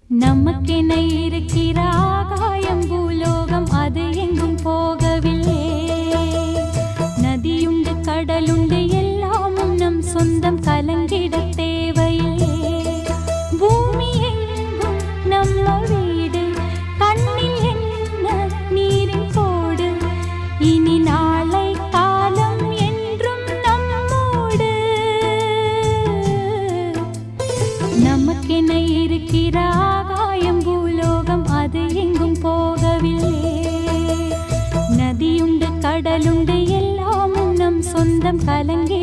நமக்கென இருக்கிற ஆகாயம் பூலோகம் அது எங்கும் போகவில்லை. நதியுண்டு கடலுண்டு எல்லாமும் நம் சொந்தம், கலங்கிட தேவையில்லை. பூமி எங்கும் நம்ம வீடு, கண்ணில் என்ன நீரின் கோடு. இனி நாளை காலம் என்றும் நம்மோடு. நமக்கென இருக்கிற ஆகாயம் பூலோகம் அது எங்கும் போகவில்லை. நதியுண்டு கடலுண்டு எல்லாமும் நம் சொந்தம், கலங்கி